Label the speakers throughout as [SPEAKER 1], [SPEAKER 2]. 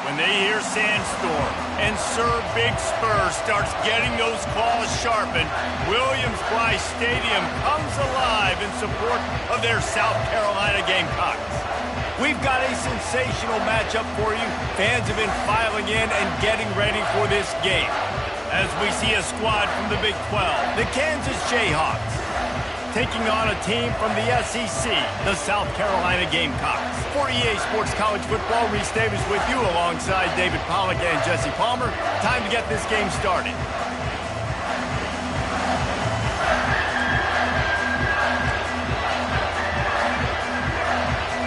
[SPEAKER 1] When they hear Sandstorm and Sir Big Spur starts getting those claws sharpened, Williams-Brice Stadium comes alive in support of their South Carolina Gamecocks. We've got a sensational matchup for you. Fans have been filing in and getting ready for this game. As we see a squad from the Big 12, the Kansas Jayhawks, taking on a team from the SEC, the South Carolina Gamecocks. For EA Sports College Football, Reese Davis with you alongside David Pollack and Jesse Palmer. Time to get this game started.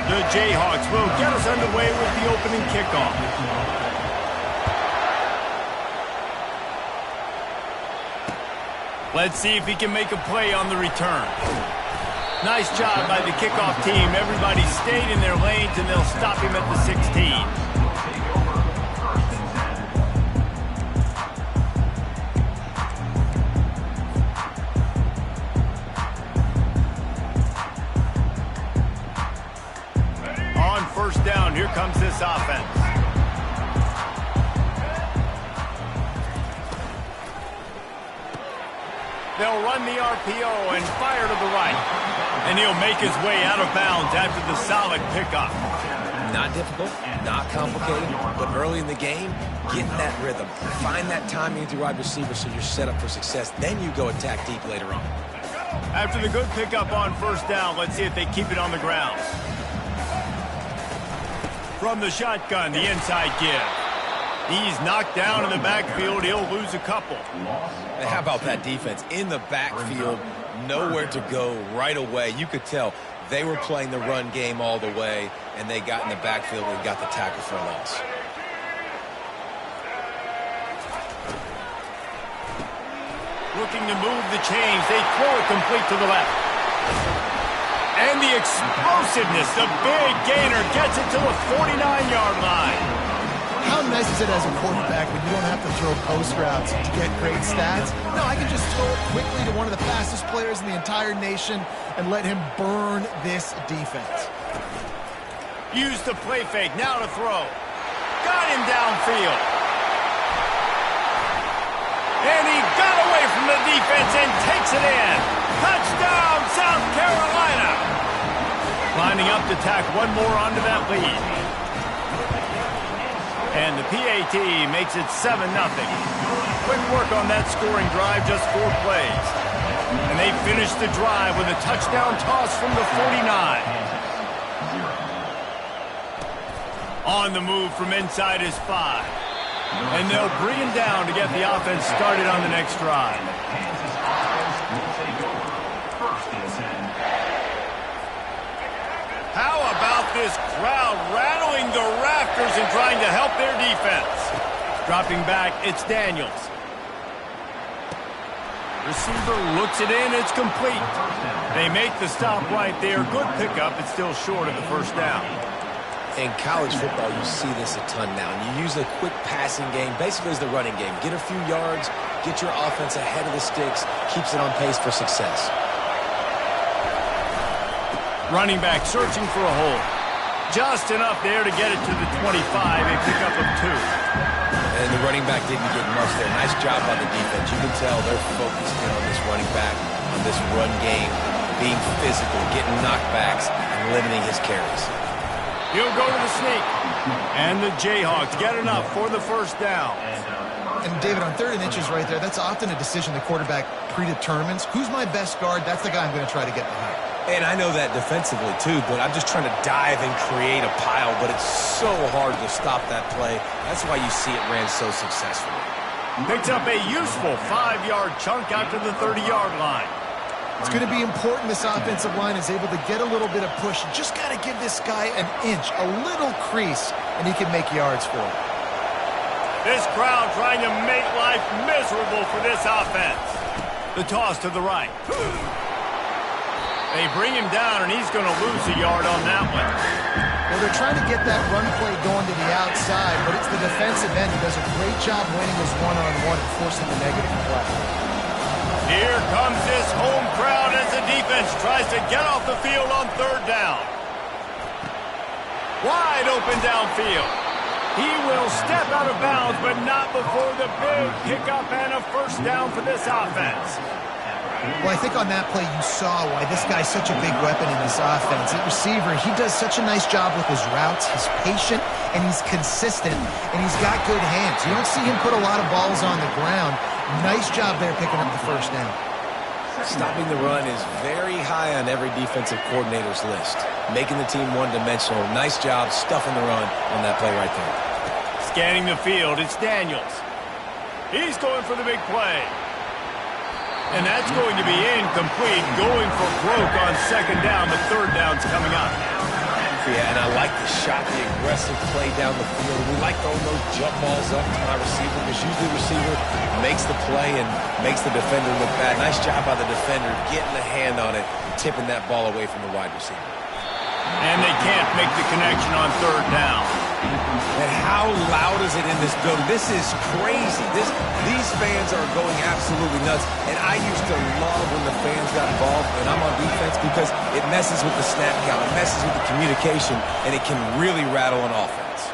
[SPEAKER 1] The Jayhawks will get us underway with the opening kickoff. Let's see if he can make a play on the return. Nice job by the kickoff team. Everybody stayed in their lanes, and they'll stop him at the 16. On first down, here comes this offense. They'll run the RPO and fire to the right. And he'll make his way out of bounds after the solid pickup.
[SPEAKER 2] Not difficult, not complicated, but early in the game, get in that rhythm. Find that timing with your wide receiver so you're set up for success. Then you go attack deep later on.
[SPEAKER 1] After the good pickup on first down, let's see if they keep it on the ground. From the shotgun, the inside give. He's knocked down in the backfield. He'll lose a couple.
[SPEAKER 2] And how about that defense? In the backfield, nowhere to go right away. You could tell they were playing the run game all the way, and they got in the backfield and got the tackle for a loss.
[SPEAKER 1] Looking to move the chains. They throw it complete to the left. And the explosiveness, the big gainer, gets it to the 49-yard line.
[SPEAKER 3] How nice is it as a quarterback when you don't have to throw post routes to get great stats? No, I can just throw it quickly to one of the fastest players in the entire nation and let him burn this defense.
[SPEAKER 1] Use the play fake, now to throw. Got him downfield. And he got away from the defense and takes it in. Touchdown, South Carolina. Lining up to tack one more onto that lead. And the PAT makes it 7-0. Quick work on that scoring drive, just 4 plays. And they finish the drive with a touchdown toss from the 49. On the move from inside his 5. And they'll bring him down to get the offense started on the next drive. How about this crowd rattling the rafters and trying to help their defense? Dropping back, it's Daniels. Receiver looks it in, it's complete. They make the stop right there. Good pickup, it's still short of the first down.
[SPEAKER 2] In college football, you see this a ton now. And you use a quick passing game, basically as the running game. Get a few yards, get your offense ahead of the sticks, keeps it on pace for success.
[SPEAKER 1] Running back searching for a hole. Just enough there to get it to the 25, a pickup of 2.
[SPEAKER 2] And the running back didn't get much there. Nice job by the defense. You can tell they're focused in on this running back, on this run game, being physical, getting knockbacks, and limiting his carries.
[SPEAKER 1] He'll go to the sneak. And the Jayhawks get enough for the first down.
[SPEAKER 3] And David, on 3rd and inches right there, that's often a decision the quarterback predetermines. Who's my best guard? That's the guy I'm going to try to get behind.
[SPEAKER 2] And I know that defensively, too, but I'm just trying to dive and create a pile, but it's so hard to stop that play. That's why you see it ran so successfully.
[SPEAKER 1] Picks up a useful 5-yard chunk out to the 30-yard line.
[SPEAKER 3] It's going to be important this offensive line is able to get a little bit of push. You just got to give this guy an inch, a little crease, and he can make yards for it.
[SPEAKER 1] This crowd trying to make life miserable for this offense. The toss to the right. They bring him down, and he's going to lose a yard on that one.
[SPEAKER 3] Well, they're trying to get that run play going to the outside, but it's the defensive end who does a great job winning his one-on-one and forcing the negative play.
[SPEAKER 1] Here comes this home crowd as the defense tries to get off the field on third down. Wide open downfield. He will step out of bounds, but not before the big pickup and a first down for this offense.
[SPEAKER 3] Well, I think on that play you saw why this guy's such a big weapon in this offense. At receiver, he does such a nice job with his routes. He's patient, and he's consistent, and he's got good hands. You don't see him put a lot of balls on the ground. Nice job there picking up the first down.
[SPEAKER 2] Stopping the run is very high on every defensive coordinator's list. Making the team one-dimensional. Nice job stuffing the run on that play right there.
[SPEAKER 1] Scanning the field, it's Daniels. He's going for the big play. And that's going to be incomplete, going for broke on second down. The third down's coming up.
[SPEAKER 2] Yeah, and I like the shot, the aggressive play down the field. We like throwing those jump balls up to my receiver because usually the receiver makes the play and makes the defender look bad. Nice job by the defender getting a hand on it, tipping that ball away from the wide receiver.
[SPEAKER 1] And they can't make the connection on third down.
[SPEAKER 2] And how loud is it in this building? This is crazy. These fans are going absolutely nuts. And I used to love when the fans got involved and I'm on defense because it messes with the snap count. It messes with the communication, and it can really rattle an offense.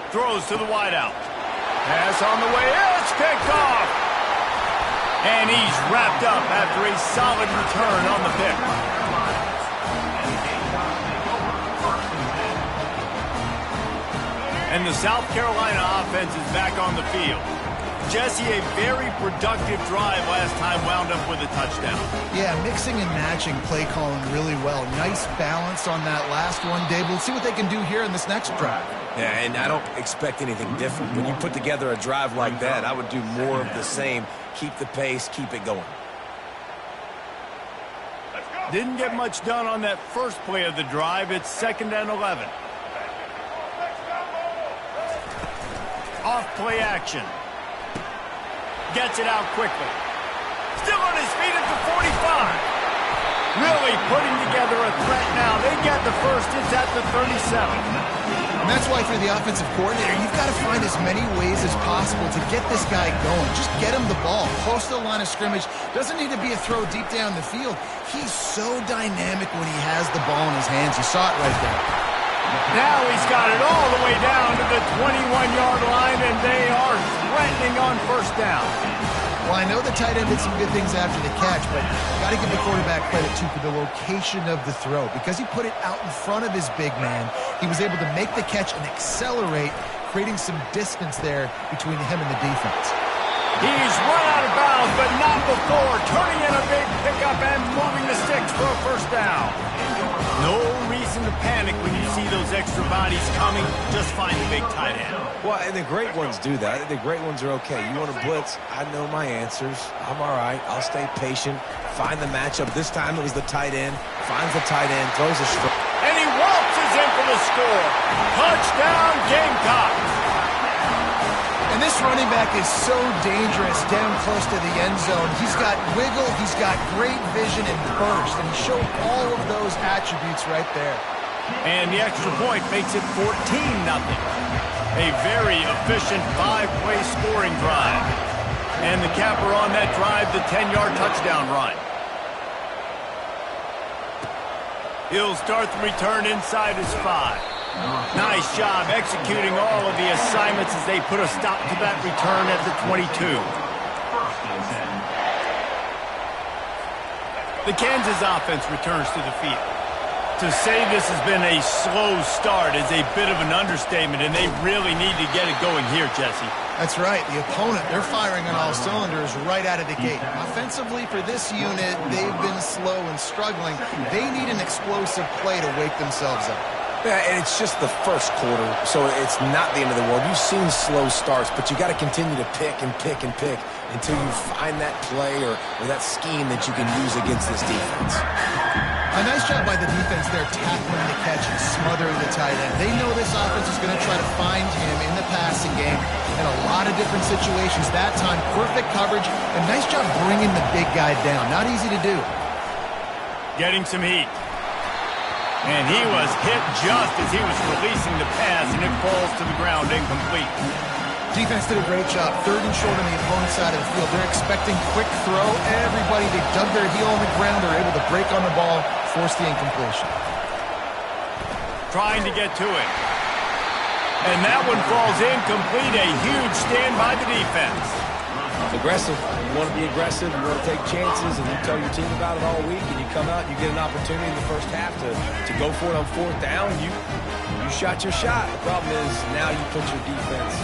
[SPEAKER 1] Throws to the wideout. Pass on the way. It's picked off. And he's wrapped up after a solid return on the pick. And the South Carolina offense is back on the field. Jesse, a very productive drive last time wound up with a touchdown.
[SPEAKER 3] Yeah, mixing and matching play calling really well. Nice balance on that last one, Dave. We'll see what they can do here in this next drive.
[SPEAKER 2] Yeah, and I don't expect anything different. When you put together a drive like that, I would do more of the same. Keep the pace, keep it going.
[SPEAKER 1] Didn't get much done on that first play of the drive. It's 2nd and 11. Off play action. Gets it out quickly. Still on his feet at the 45. Really putting together a threat now. They get the first. It's at the 37.
[SPEAKER 3] And that's why for the offensive coordinator, you've got to find as many ways as possible to get this guy going. Just get him the ball. Close to the line of scrimmage. Doesn't need to be a throw deep down the field. He's so dynamic when he has the ball in his hands. You saw it right there.
[SPEAKER 1] Now he's got it all the way down to the 21-yard line, and they are threatening on first down.
[SPEAKER 3] Well, I know the tight end did some good things after the catch, but got to give the quarterback credit, too, for the location of the throw. Because he put it out in front of his big man, he was able to make the catch and accelerate, creating some distance there between him and the defense.
[SPEAKER 1] He's run out of bounds, but not before turning in a big pickup and moving the sticks for a first down. No reason to panic when you see those extra bodies coming. Just find the big tight end.
[SPEAKER 2] Well, and the great ones do that. The great ones are okay. You want to blitz? I know my answers. I'm all right. I'll stay patient. Find the matchup. This time it was the tight end. Finds the tight end. Throws a strike.
[SPEAKER 1] And he waltzes in for the score. Touchdown, Gamecocks.
[SPEAKER 3] And this running back is so dangerous down close to the end zone. He's got wiggle, he's got great vision and burst, and he showed all of those attributes right there.
[SPEAKER 1] And the extra point makes it 14-0. A very efficient 5-play scoring drive. And the capper on that drive, the 10-yard touchdown run. He'll start the return inside his 5. Nice job executing all of the assignments as they put a stop to that return at the 22. The Kansas offense returns to the field. To say this has been a slow start is a bit of an understatement, and they really need to get it going here, Jesse.
[SPEAKER 3] That's right. The opponent, they're firing on all cylinders right out of the gate. Offensively, for this unit, they've been slow and struggling. They need an explosive play to wake themselves up.
[SPEAKER 2] Yeah, and it's just the first quarter, so it's not the end of the world. You've seen slow starts, but you got to continue to pick and pick and pick until you find that play or that scheme that you can use against this defense.
[SPEAKER 3] A nice job by the defense there, tackling the catch and smothering the tight end. They know this offense is going to try to find him in the passing game in a lot of different situations. That time, perfect coverage, and nice job bringing the big guy down. Not easy to do.
[SPEAKER 1] getting some heat. And he was hit just as he was releasing the pass, and it falls to the ground incomplete.
[SPEAKER 3] Defense did a great job. 3rd and short on the opponent's side of the field. They're expecting quick throw. Everybody, they dug their heel on the ground. They're able to break on the ball, force the incompletion.
[SPEAKER 1] Trying to get to it. And that one falls incomplete. A huge stand by the defense.
[SPEAKER 2] Aggressive. You want to be aggressive. You want to take chances, and you tell your team about it all week, and you come out and you get an opportunity in the first half to go for it on 4th down. You shot your shot. The problem is now you put your defense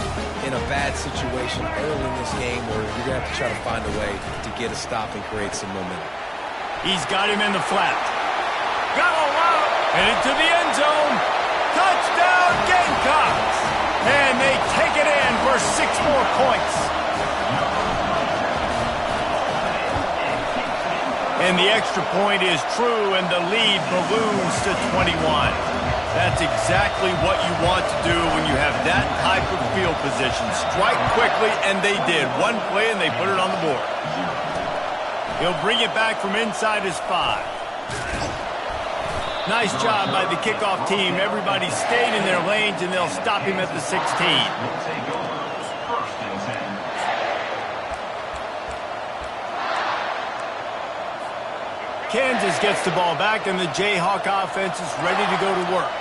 [SPEAKER 2] in a bad situation early in this game where you're going to have to try to find a way to get a stop and create some momentum.
[SPEAKER 1] He's got him in the flat. Got a lot. Headed to the end zone. Touchdown, Gamecocks. And they take it in for 6 more points. And the extra point is true, and the lead balloons to 21. That's exactly what you want to do when you have that type of field position. Strike quickly, and they did. One play, and they put it on the board. He'll bring it back from inside his 5. Nice job by the kickoff team. Everybody stayed in their lanes, and they'll stop him at the 16. Kansas gets the ball back, and the Jayhawk offense is ready to go to work.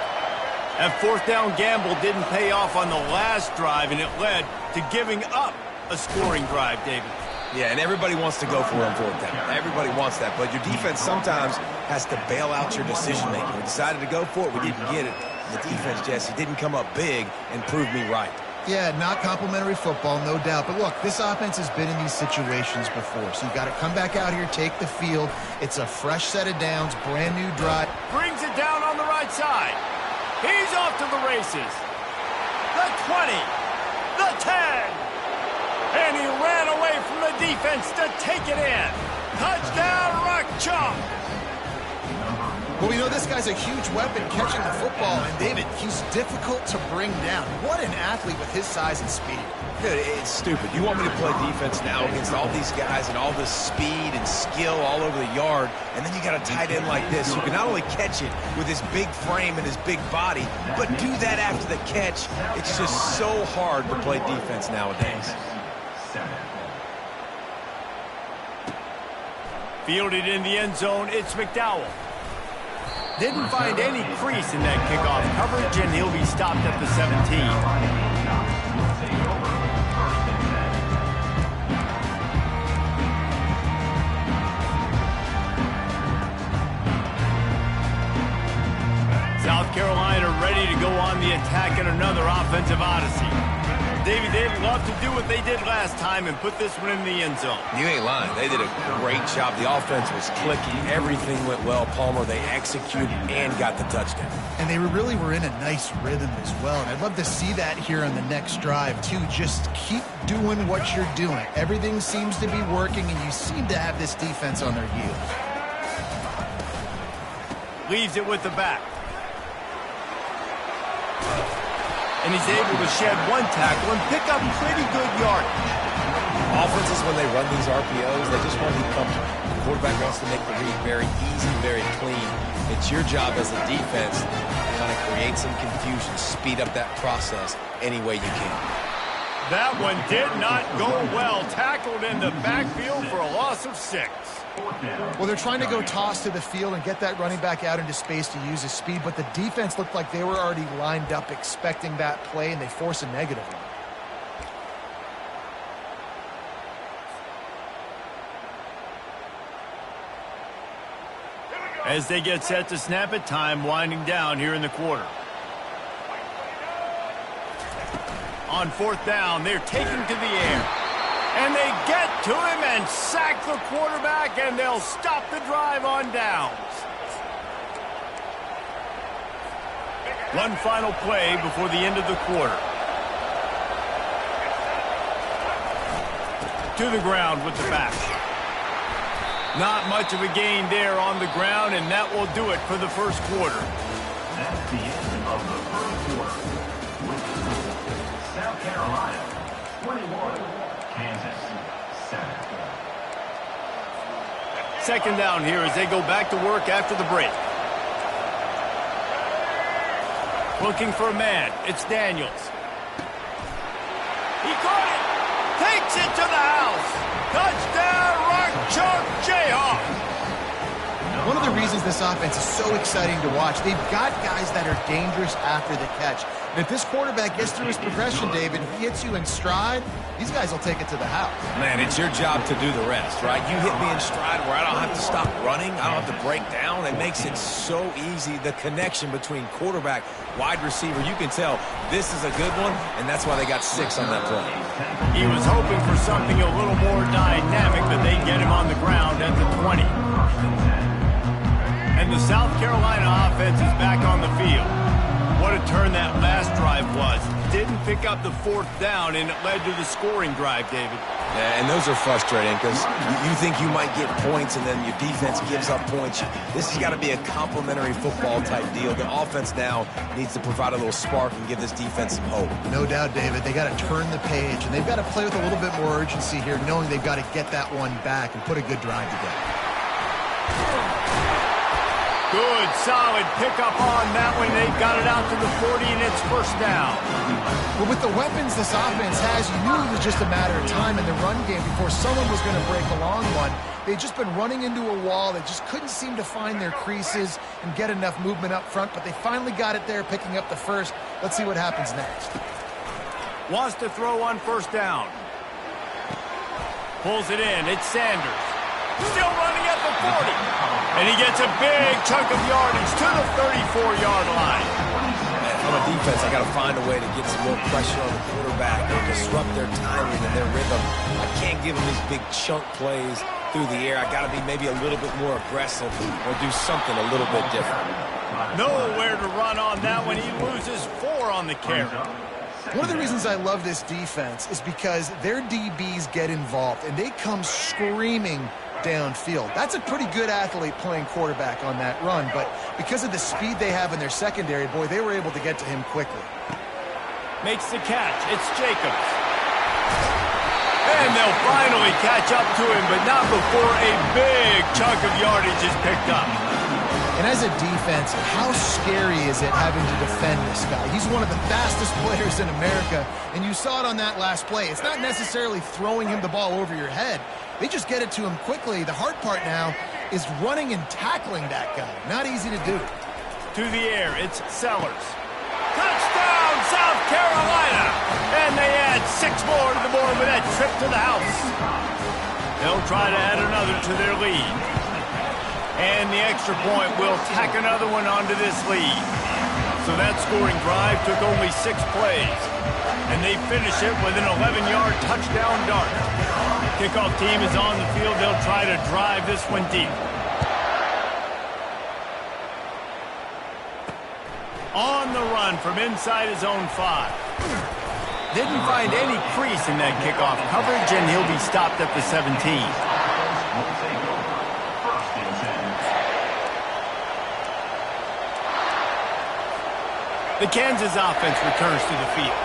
[SPEAKER 1] That 4th down gamble didn't pay off on the last drive, and it led to giving up a scoring drive, David.
[SPEAKER 2] Yeah, and everybody wants to go for it on 4th down. Everybody wants that, but your defense sometimes has to bail out your decision-making. We decided to go for it. We didn't get it. The defense, Jesse, didn't come up big and prove me right.
[SPEAKER 3] Yeah, not complimentary football, no doubt. But look, this offense has been in these situations before. So you've got to come back out here, take the field. It's a fresh set of downs, brand new drive.
[SPEAKER 1] Brings it down on the right side. He's off to the races. The 20, the 10. And he ran away from the defense to take it in. Touchdown, Rock Chalk.
[SPEAKER 3] Well, we know this guy's a huge weapon catching the football, and David, he's difficult to bring down. What an athlete with his size and speed.
[SPEAKER 2] Dude, it's stupid. You want me to play defense now against all these guys and all this speed and skill all over the yard, and then you got a tight end like this who can not only catch it with his big frame and his big body, but do that after the catch. It's just so hard to play defense nowadays.
[SPEAKER 1] Fielded in the end zone, it's McDowell. Didn't find any crease in that kickoff coverage, and he'll be stopped at the 17. South Carolina ready to go on the attack in another offensive odyssey. Davey, they'd love to do what they did last time and put this one in the end zone.
[SPEAKER 2] You ain't lying. They did a great job. The offense was clicking. Everything went well. Palmer, they executed and got the touchdown.
[SPEAKER 3] And they really were in a nice rhythm as well. And I'd love to see that here on the next drive, too. Just keep doing what you're doing. Everything seems to be working, and you seem to have this defense on their heels.
[SPEAKER 1] Leaves it with the back. And he's able to shed one tackle and pick up pretty good yardage.
[SPEAKER 2] Offenses, when they run these RPOs, they just want to be comfortable. The quarterback wants to make the read very easy, very clean. It's your job as a defense to kind of create some confusion, speed up that process any way you can.
[SPEAKER 1] That one did not go well. Tackled in the backfield for a loss of 6.
[SPEAKER 3] Well, they're trying to go toss to the field and get that running back out into space to use his speed, but the defense looked like they were already lined up expecting that play, and they force a negative one.
[SPEAKER 1] As they get set to snap it, time winding down here in the quarter. On 4th down, they're taking to the air. And they get to him and sack the quarterback, and they'll stop the drive on downs. One final play before the end of the quarter. To the ground with the back. Not much of a gain there on the ground, and that will do it for the first quarter.
[SPEAKER 4] That's the end of the first quarter. South Carolina, 21. Kansas, 7.
[SPEAKER 1] second down here as they go back to work after the break. Looking for a man. It's Daniels. He caught it. Takes it to the house. Touchdown, Rock Chalk Jayhawk.
[SPEAKER 3] One of the reasons this offense is so exciting to watch, they've got guys that are dangerous after the catch. And if this quarterback gets through his progression, David, he hits you in stride, these guys will take it to the house.
[SPEAKER 2] Man, it's your job to do the rest, right? You hit me in stride where I don't have to stop running. I don't have to break down. It makes it so easy. The connection between quarterback, wide receiver, you can tell this is a good one, and that's why they got 6 on that play.
[SPEAKER 1] He was hoping for something a little more dynamic, but they get him on the ground at the 20. And the South Carolina offense is back on the field. What a turn that last drive was. Didn't pick up the 4th down, and it led to the scoring drive, David.
[SPEAKER 2] Yeah, and those are frustrating because you think you might get points, and then your defense gives up points. This has got to be a complementary football-type deal. The offense now needs to provide a little spark and give this defense some hope.
[SPEAKER 3] No doubt, David. They got to turn the page, and they've got to play with a little bit more urgency here, knowing they've got to get that one back and put a good drive together.
[SPEAKER 1] Good, solid pickup on that one. They've got it out to the 40, and it's first down.
[SPEAKER 3] But with the weapons this offense has, you knew it was just a matter of time in the run game before someone was going to break a long one. They'd just been running into a wall. They just couldn't seem to find their creases and get enough movement up front, but they finally got it there, picking up the first. Let's see what happens next.
[SPEAKER 1] Wants to throw on first down. Pulls it in. It's Sanders. Still running at the 40. And he gets a big chunk of yardage to the 34-yard line.
[SPEAKER 2] Man, from a defense, I got to find a way to get some more pressure on the quarterback or disrupt their timing and their rhythm. I can't give them these big chunk plays through the air. I got to be maybe a little bit more aggressive or do something a little bit different.
[SPEAKER 1] Nowhere to run on that one. He loses 4 on the carry.
[SPEAKER 3] One of the reasons I love this defense is because their DBs get involved, and they come screaming downfield. That's a pretty good athlete playing quarterback on that run, but because of the speed they have in their secondary, boy, they were able to get to him quickly.
[SPEAKER 1] Makes the catch. It's Jacobs. And they'll finally catch up to him, but not before a big chunk of yardage is picked up.
[SPEAKER 3] And as a defense, how scary is it having to defend this guy? He's one of the fastest players in America, and you saw it on that last play. It's not necessarily throwing him the ball over your head. They just get it to him quickly. The hard part now is running and tackling that guy. Not easy to do.
[SPEAKER 1] To the air, it's Sellers. Touchdown, South Carolina! And they add 6 more to the board with that trip to the house. They'll try to add another to their lead. And the extra point will tack another one onto this lead. So that scoring drive took only 6 plays. And they finish it with an 11-yard touchdown dart. Kickoff team is on the field. They'll try to drive this one deep. On the run from inside his own 5. Didn't find any crease in that kickoff coverage, and he'll be stopped at the 17. The Kansas offense returns to the field.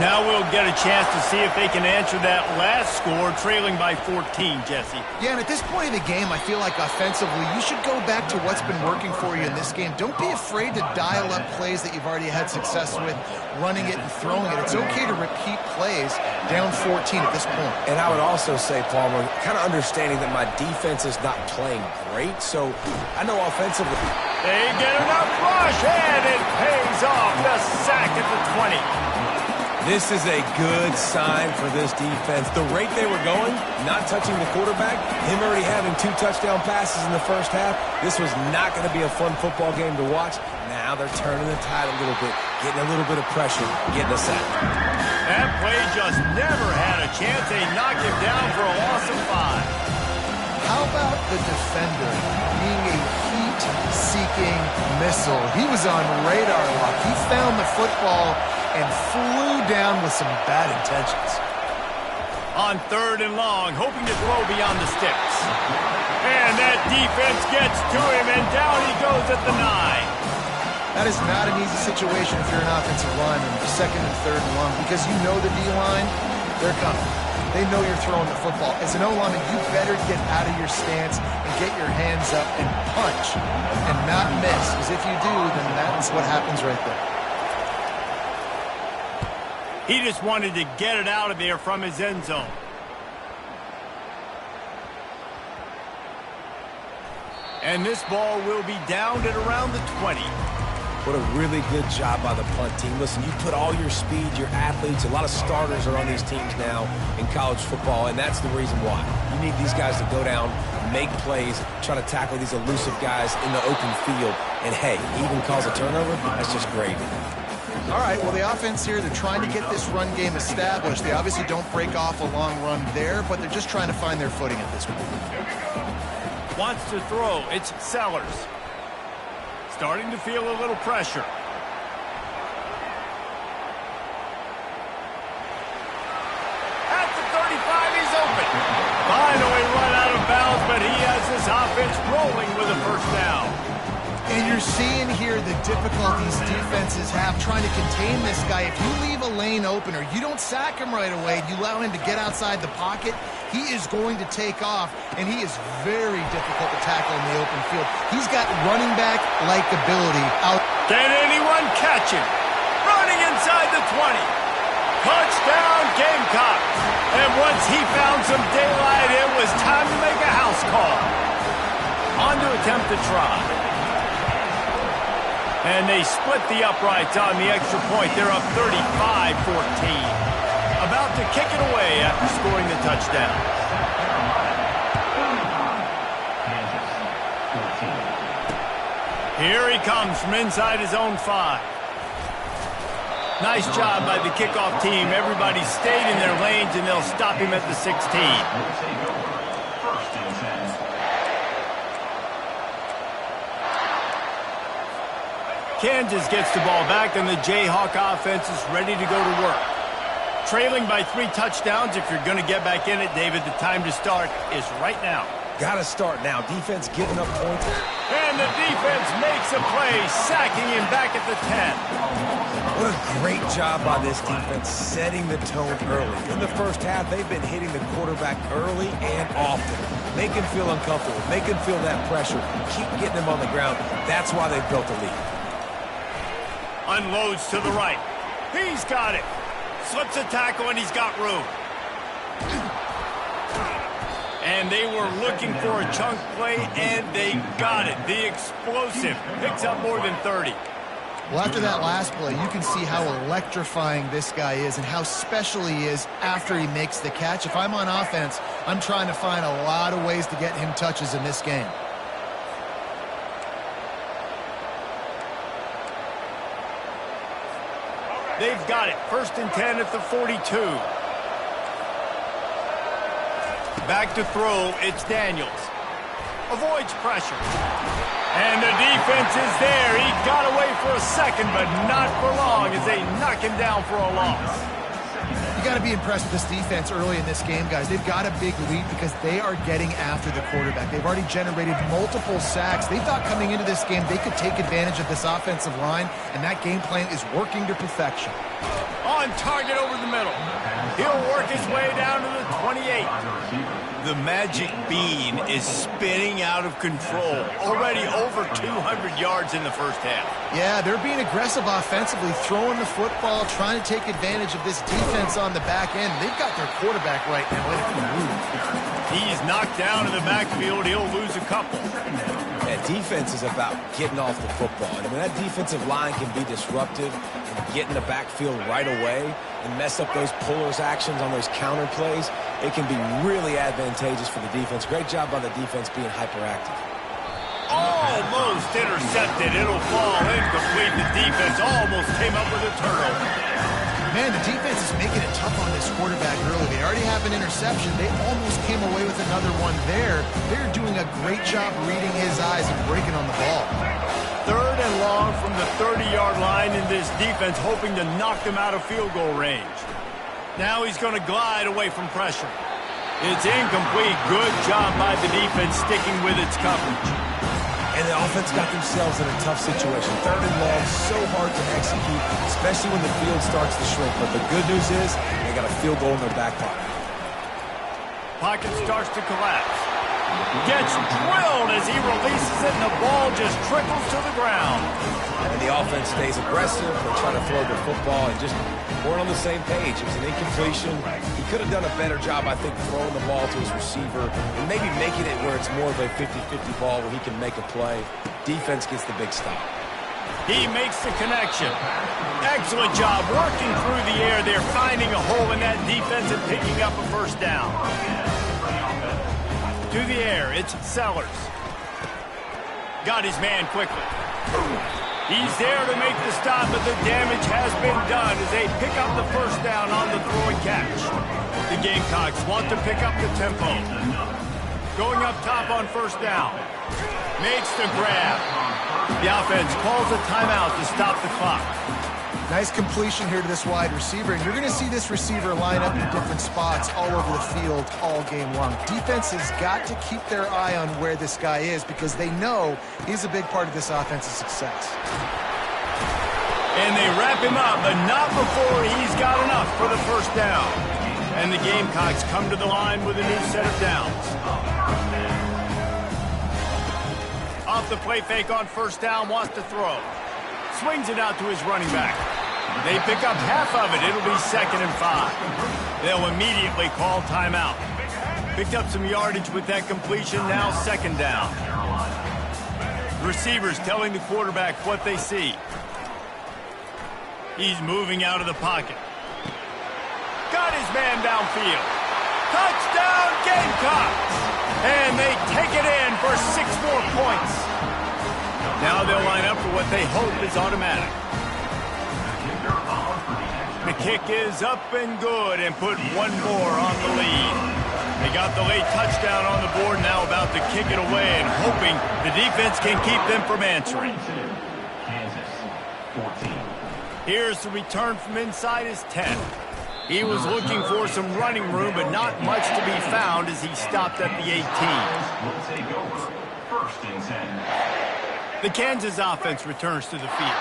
[SPEAKER 1] Now we'll get a chance to see if they can answer that last score, trailing by 14, Jesse.
[SPEAKER 3] Yeah, and at this point in the game, I feel like offensively, you should go back to what's been working for you in this game. Don't be afraid to dial up plays that you've already had success with, running it and throwing it. It's okay to repeat plays down 14 at this point.
[SPEAKER 2] And I would also say, Palmer, kind of understanding that my defense is not playing great, so I know offensively.
[SPEAKER 1] They get enough rush, and it pays off. The sack at the 20.
[SPEAKER 2] This is a good sign for this defense. The rate they were going, not touching the quarterback, him already having 2 touchdown passes in the first half, this was not going to be a fun football game to watch. Now they're turning the tide a little bit, getting a little bit of pressure, getting a sack.
[SPEAKER 1] That play just never had a chance. They knock him down for a loss of 5.
[SPEAKER 3] How about the defender being a heat-seeking missile? He was on radar lock. He found the football and flew down with some bad intentions.
[SPEAKER 1] On 3rd and long, hoping to throw beyond the sticks. And that defense gets to him, and down he goes at the 9.
[SPEAKER 3] That is not an easy situation if you're an offensive lineman, 2nd and 3rd and long, because you know the D-line, they're coming. they know you're throwing the football. As an O-lineman, you better get out of your stance and get your hands up and punch and not miss. Because if you do, then that's what happens right there.
[SPEAKER 1] He just wanted to get it out of there from his end zone. And this ball will be downed at around the 20.
[SPEAKER 2] What a really good job by the punt team. Listen, you put all your speed, your athletes, a lot of starters are on these teams now in college football, and that's the reason why. You need these guys to go down, make plays, try to tackle these elusive guys in the open field. And, hey, he even calls a turnover. That's just gravy.
[SPEAKER 3] All right, well, the offense here, they're trying to get this run game established. They obviously don't break off a long run there, but they're just trying to find their footing at this point.
[SPEAKER 1] Wants to throw. It's Sellers. Starting to feel a little pressure. At the 35, he's open. Finally run out of bounds, but he has this offense rolling with a first down.
[SPEAKER 3] And you're seeing here the difficulties defenses have trying to contain this guy. If you leave a lane open or you don't sack him right away, you allow him to get outside the pocket, he is going to take off, and he is very difficult to tackle in the open field. He's got running back-like ability out.
[SPEAKER 1] Can anyone catch him? Running inside the 20. Touchdown, Gamecocks. And once he found some daylight, it was time to make a house call. On to attempt to try. And they split the uprights on the extra point. They're up 35-14. About to kick it away after scoring the touchdown. Here he comes from inside his own 5. Nice job by the kickoff team. Everybody stayed in their lanes, and they'll stop him at the 16. Kansas gets the ball back, and the Jayhawk offense is ready to go to work. Trailing by 3 touchdowns. If you're going to get back in it, David, the time to start is right now.
[SPEAKER 2] Got to start now. Defense giving up points.
[SPEAKER 1] And the defense makes a play, sacking him back at the 10.
[SPEAKER 2] What a great job by this defense setting the tone early. In the first half, they've been hitting the quarterback early and often. Make him feel uncomfortable. Make him feel that pressure. Keep getting him on the ground. That's why they've built a lead.
[SPEAKER 1] Unloads to the right. He's got it. Slips a tackle, and he's got room. And they were looking for a chunk play, and they got it. The explosive picks up more than 30.
[SPEAKER 3] Well, after that last play, you can see how electrifying this guy is and how special he is after he makes the catch. If I'm on offense, I'm trying to find a lot of ways to get him touches in this game.
[SPEAKER 1] They've got it. 1st and 10 at the 42. Back to throw. It's Daniels. Avoids pressure. And the defense is there. He got away for a second, but not for long as they knock him down for a loss.
[SPEAKER 3] You got to be impressed with this defense early in this game, guys. They've got a big lead because they are getting after the quarterback. They've already generated multiple sacks. They thought coming into this game they could take advantage of this offensive line, and that game plan is working to perfection.
[SPEAKER 1] On target over the middle. He'll work his way down to the 28. The magic bean is spinning out of control. Already over 200 yards in the first half.
[SPEAKER 3] Yeah, they're being aggressive offensively, throwing the football, trying to take advantage of this defense on the back end. They've got their quarterback right now. It can move.
[SPEAKER 1] He's knocked down in the backfield. He'll lose a couple.
[SPEAKER 2] That defense is about getting off the football. And when that defensive line can be disruptive and get in the backfield right away and mess up those pullers actions on those counter plays, it can be really advantageous for the defense. Great job by the defense being hyperactive.
[SPEAKER 1] Almost intercepted. It'll fall incomplete. The defense almost came up with a turnover.
[SPEAKER 3] Man, the defense is making it tough on this quarterback early. They already have an interception. They almost came away with another one there. They're doing a great job reading his eyes and breaking on the ball.
[SPEAKER 1] 3rd and long from the 30-yard line, in this defense hoping to knock them out of field goal range. Now he's going to glide away from pressure. It's incomplete. Good job by the defense sticking with its coverage.
[SPEAKER 2] And the offense got themselves in a tough situation. 3rd and long, so hard to execute, especially when the field starts to shrink. But the good news is they got a field goal in their back pocket.
[SPEAKER 1] Pocket starts to collapse. Gets drilled as he releases it, and the ball just trickles to the ground.
[SPEAKER 2] And the offense stays aggressive. They're trying to throw the football and just weren't on the same page. It was an incompletion. He could have done a better job, I think, throwing the ball to his receiver and maybe making it where it's more of a 50-50 ball where he can make a play. Defense gets the big stop.
[SPEAKER 1] He makes the connection. Excellent job working through the air there, finding a hole in that defense and picking up a first down. To the air, it's Sellers. Got his man quickly. He's there to make the stop, but the damage has been done as they pick up the first down on the throw and catch. The Gamecocks want to pick up the tempo. Going up top on first down. Makes the grab. The offense calls a timeout to stop the clock.
[SPEAKER 3] Nice completion here to this wide receiver, and you're going to see this receiver line up in different spots all over the field all game long. Defense has got to keep their eye on where this guy is because they know he's a big part of this offense's success.
[SPEAKER 1] And they wrap him up, but not before he's got enough for the first down. And the Gamecocks come to the line with a new set of downs. Off the play fake on first down, wants to throw. Swings it out to his running back. They pick up half of it. It'll be 2nd and 5. They'll immediately call timeout. Picked up some yardage with that completion. Now 2nd down. Receivers telling the quarterback what they see. He's moving out of the pocket. Got his man downfield. Touchdown Gamecocks! And they take it in for 6 more points. Now they'll line up for what they hope is automatic. The kick is up and good and put one more on the lead. They got the late touchdown on the board, now about to kick it away and hoping the defense can keep them from answering. Here's the return from inside his 10. He was looking for some running room, but not much to be found as he stopped at the 18. The Kansas offense returns to the field.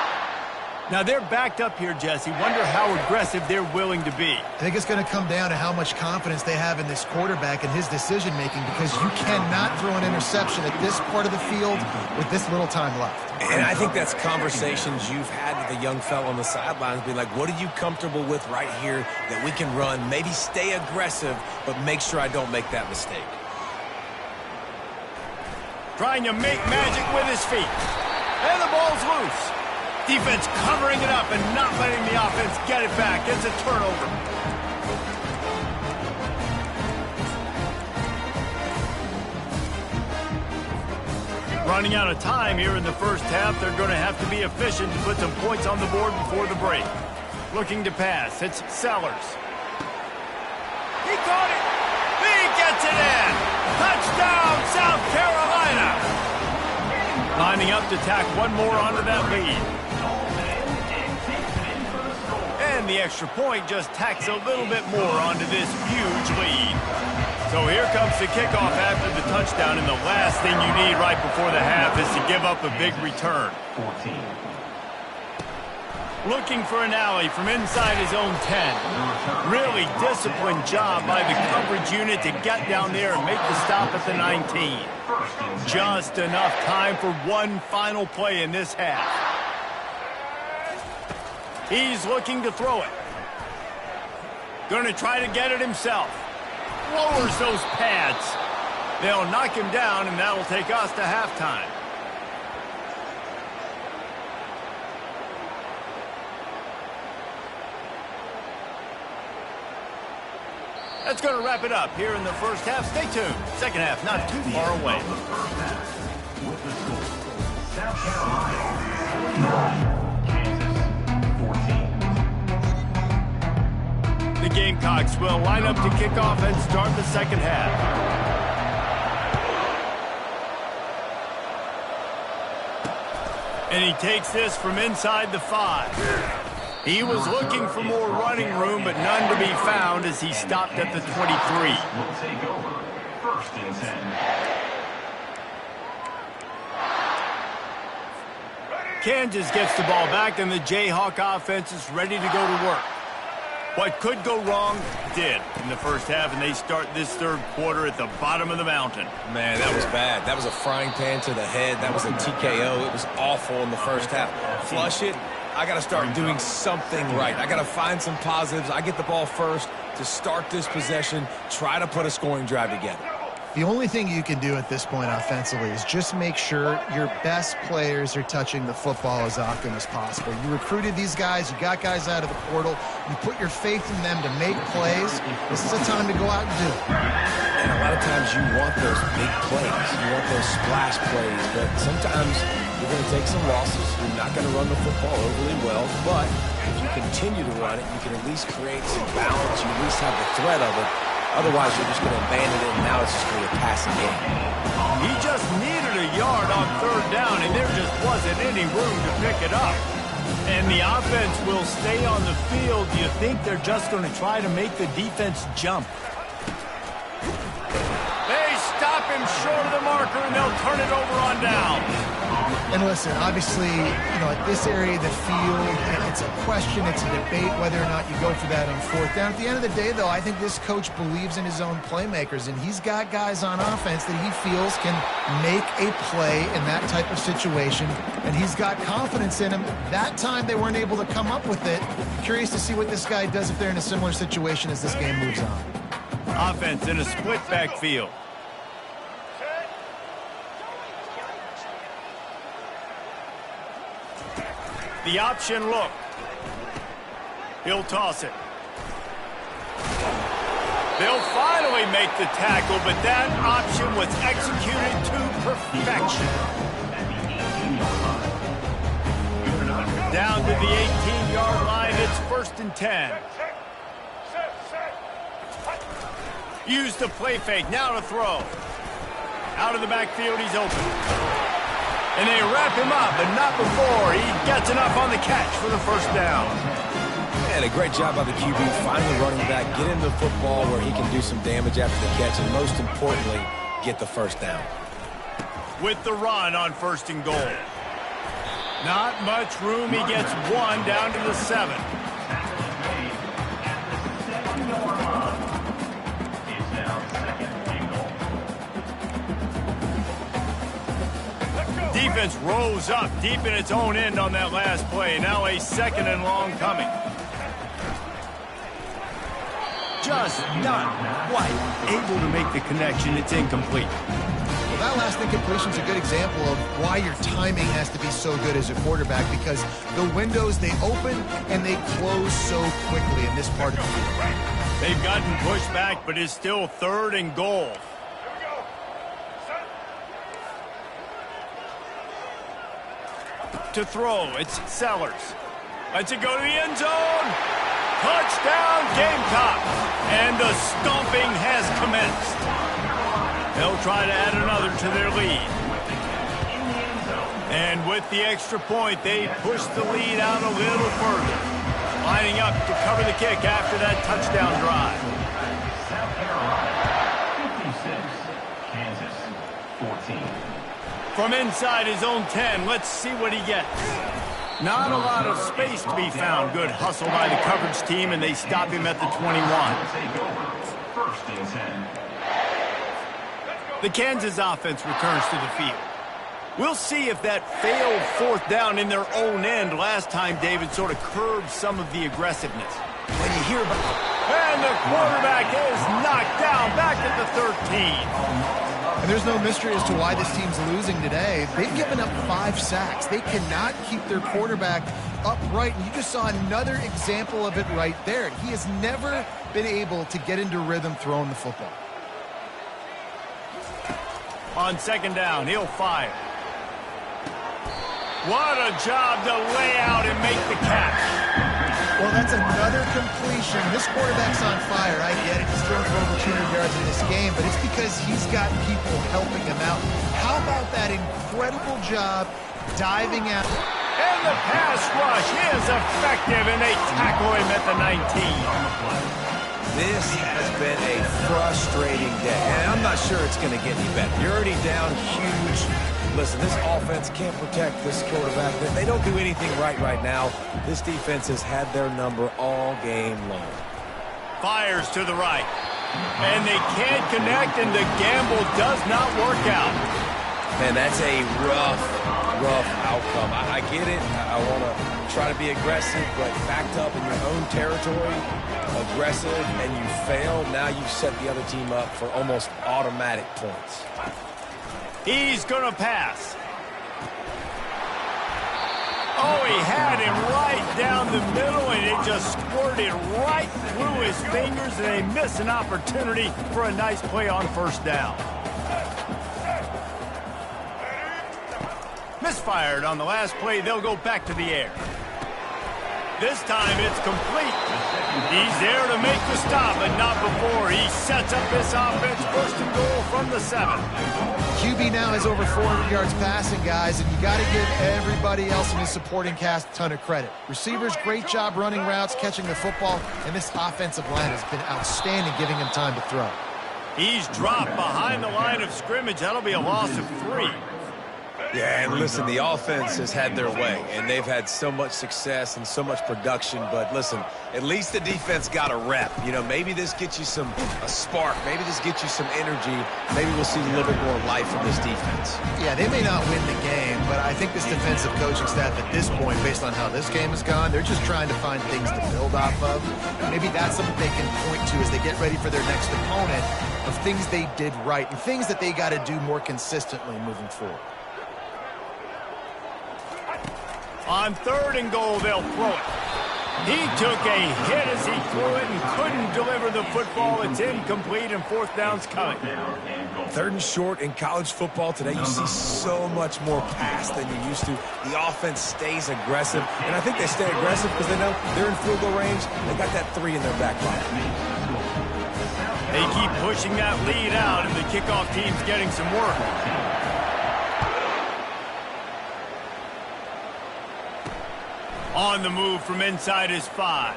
[SPEAKER 1] Now they're backed up here, Jesse. Wonder how aggressive they're willing to be.
[SPEAKER 3] I think it's going to come down to how much confidence they have in this quarterback and his decision-making because you cannot throw an interception at this part of the field with this little time left.
[SPEAKER 2] And I think that's conversations you've had with the young fellow on the sidelines, being like, what are you comfortable with right here that we can run? Maybe stay aggressive, but make sure I don't make that mistake.
[SPEAKER 1] Trying to make magic with his feet. And the ball's loose. Defense covering it up and not letting the offense get it back. It's a turnover. Running out of time here in the first half. They're going to have to be efficient to put some points on the board before the break. Looking to pass. It's Sellers. He caught it. He gets it in. Touchdown, South Carolina. Lining up to tack one more onto that lead. And the extra point just tacks a little bit more onto this huge lead. So here comes the kickoff after the touchdown, and the last thing you need right before the half is to give up a big return.
[SPEAKER 4] 14.
[SPEAKER 1] Looking for an alley from inside his own 10. Really disciplined job by the coverage unit to get down there and make the stop at the 19. Just enough time for one final play in this half. He's looking to throw it. Going to try to get it himself. Lowers those pads. They'll knock him down, and that'll take us to halftime. That's going to wrap it up here in the first half. Stay tuned. Second half not too far away.
[SPEAKER 4] With the score, South Carolina 9, Kansas 14.
[SPEAKER 1] The Gamecocks will line up to kick off and start the second half. And he takes this from inside the 5. He was looking for more running room, but none to be found as he stopped at the 23.
[SPEAKER 4] Will take over. 1st and 10.
[SPEAKER 1] Kansas gets the ball back, and the Jayhawk offense is ready to go to work. What could go wrong did in the first half, and they start this third quarter at the bottom of the mountain.
[SPEAKER 2] Man, that was bad. That was a frying pan to the head. That was a TKO. It was awful in the first half. Flush it. I got to start doing something right. I got to find some positives. I get the ball first to start this possession, try to put a scoring drive together.
[SPEAKER 3] The only thing you can do at this point offensively is just make sure your best players are touching the football as often as possible. You recruited these guys. You got guys out of the portal. You put your faith in them to make plays. This is a time to go out and do it.
[SPEAKER 2] And a lot of times you want those big plays. You want those splash plays. But sometimes you're going to take some losses. You're not going to run the football overly well. But if you continue to run it, you can at least create some balance. You at least have the threat of it. Otherwise, you're just going to abandon it, and now it's just going to be a passing game.
[SPEAKER 1] He just needed a yard on third down, and there just wasn't any room to pick it up. And the offense will stay on the field. Do you think they're just going to try to make the defense jump? They stop him short of the marker, and they'll turn it over on down.
[SPEAKER 3] And listen, obviously, at this area of the field, it's a question, it's a debate whether or not you go for that on fourth down. At the end of the day, though, I think this coach believes in his own playmakers, and he's got guys on offense that he feels can make a play in that type of situation, and he's got confidence in him. That time they weren't able to come up with it. Curious to see what this guy does if they're in a similar situation as this game moves on.
[SPEAKER 1] Offense in a split backfield. The option look. He'll toss it. They'll finally make the tackle, but that option was executed to perfection. Down to the 18-yard line, it's 1st and 10. Use the play fake, now to throw. Out of the backfield, he's open. And they wrap him up, but not before he gets enough on the catch for the first down.
[SPEAKER 2] And a great job by the QB, finding the running back, get him the football where he can do some damage after the catch, and most importantly, get the first down.
[SPEAKER 1] With the run on 1st and goal. Not much room. He gets one down to the 7. Defense rose up deep in its own end on that last play. Now a 2nd and long coming. Just not quite able to make the connection. It's incomplete.
[SPEAKER 3] Well, that last incompletion is a good example of why your timing has to be so good as a quarterback, because the windows, they open and they close so quickly in this part of the field.
[SPEAKER 1] They've gotten pushed back, but it's still 3rd and goal. To throw, it's Sellers. Lets it go to the end zone. Touchdown, Gamecocks. And the stomping has commenced. They'll try to add another to their lead. And with the extra point, they push the lead out a little further. Lining up to cover the kick after that touchdown drive.
[SPEAKER 4] South Carolina, 56. Kansas, 14.
[SPEAKER 1] From inside his own 10, let's see what he gets. Not a lot of space to be found. Good hustle by the coverage team, and they stop him at the 21.
[SPEAKER 4] 1st and 10.
[SPEAKER 1] The Kansas offense returns to the field. We'll see if that failed 4th down in their own end last time, David, sort of curbed some of the aggressiveness. When you hear about... And the quarterback is knocked down back at the 13.
[SPEAKER 3] And there's no mystery as to why this team's losing today. They've given up 5 sacks. They cannot keep their quarterback upright. And you just saw another example of it right there. He has never been able to get into rhythm throwing the football.
[SPEAKER 1] On 2nd down, he'll fire. What a job to lay out and make the catch.
[SPEAKER 3] Well, that's another completion. This quarterback's on fire. I get it. He's thrown for over 200 yards in this game, but it's because he's got people helping him out. How about that incredible job diving out?
[SPEAKER 1] And the pass rush is effective, and they tackle him at the 19.
[SPEAKER 2] This has been a frustrating day, and I'm not sure it's going to get any better. You're already down huge. Listen, this offense can't protect this quarterback. They don't do anything right now. This defense has had their number all game long.
[SPEAKER 1] Fires to the right. And they can't connect, and the gamble does not work out.
[SPEAKER 2] Man, that's a rough outcome. I get it. I want to try to be aggressive, but backed up in your own territory, aggressive, and you fail, now you set the other team up for almost automatic points.
[SPEAKER 1] He's going to pass. Oh, he had him right down the middle, and it just squirted right through his fingers, and they missed an opportunity for a nice play on first down. Misfired on the last play. They'll go back to the air. This time it's complete. He's there to make the stop, but not before. He sets up this offense first and goal from the 7.
[SPEAKER 3] QB now has over 400 yards passing, guys, and you got to give everybody else in his supporting cast a ton of credit. Receivers, great job running routes, catching the football, and this offensive line has been outstanding, giving him time to throw.
[SPEAKER 1] He's dropped behind the line of scrimmage. That'll be a loss of 3.
[SPEAKER 2] Yeah, and listen, the offense has had their way, and they've had so much success and so much production. But listen, at least the defense got a rep. You know, maybe this gets you a spark. Maybe this gets you some energy. Maybe we'll see a little bit more life from this defense.
[SPEAKER 3] Yeah, they may not win the game, but I think this defensive coaching staff at this point, based on how this game has gone, they're just trying to find things to build off of. Maybe that's something they can point to as they get ready for their next opponent, of things they did right and things that they got to do more consistently moving forward.
[SPEAKER 1] On 3rd and goal, they'll throw it. He took a hit as he threw it and couldn't deliver the football. It's incomplete, and 4th down's coming.
[SPEAKER 2] 3rd and short in college football today, you see so much more pass than you used to. The offense stays aggressive, and I think they stay aggressive because they know they're in field goal range. They got that 3 in their back pocket.
[SPEAKER 1] They keep pushing that lead out, and the kickoff team's getting some work. On the move from inside his 5.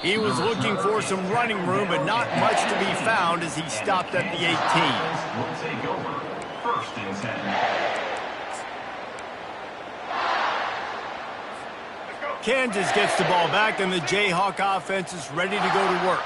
[SPEAKER 1] He was looking for some running room, but not much to be found as he stopped at the 18.
[SPEAKER 4] Will take over. 1st and 10.
[SPEAKER 1] Kansas gets the ball back, and the Jayhawk offense is ready to go to work.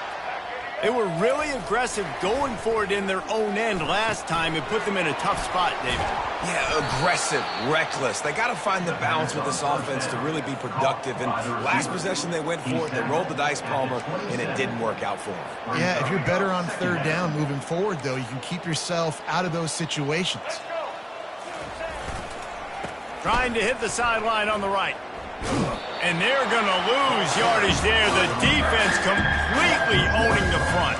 [SPEAKER 1] They were really aggressive going for it in their own end last time and put them in a tough spot, David.
[SPEAKER 2] Yeah, aggressive, reckless. They got to find the balance with this offense to really be productive. And last possession they went for it, they rolled the dice, Palmer, and it didn't work out for them.
[SPEAKER 3] Yeah, if you're better on 3rd down moving forward, though, you can keep yourself out of those situations.
[SPEAKER 1] Trying to hit the sideline on the right. And they're going to lose yardage there. The defense completely owning the front.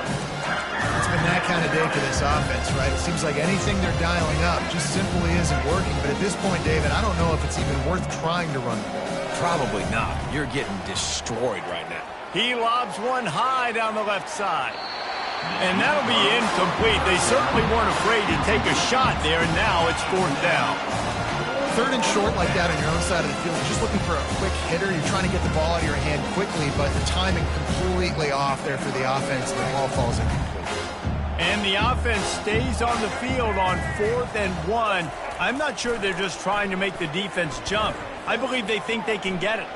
[SPEAKER 3] It's been that kind of day for this offense, right? It seems like anything they're dialing up just simply isn't working. But at this point, David, I don't know if it's even worth trying to run the ball.
[SPEAKER 2] Probably not. You're getting destroyed right now.
[SPEAKER 1] He lobs one high down the left side. And that'll be incomplete. They certainly weren't afraid to take a shot there, and now it's 4th down.
[SPEAKER 3] 3rd and short like that on your own side of the field, you're just looking for a quick hitter. You're trying to get the ball out of your hand quickly, but the timing completely off there for the offense. The ball falls incomplete.
[SPEAKER 1] And the offense stays on the field on 4th and 1. I'm not sure they're just trying to make the defense jump. I believe they think they can get it.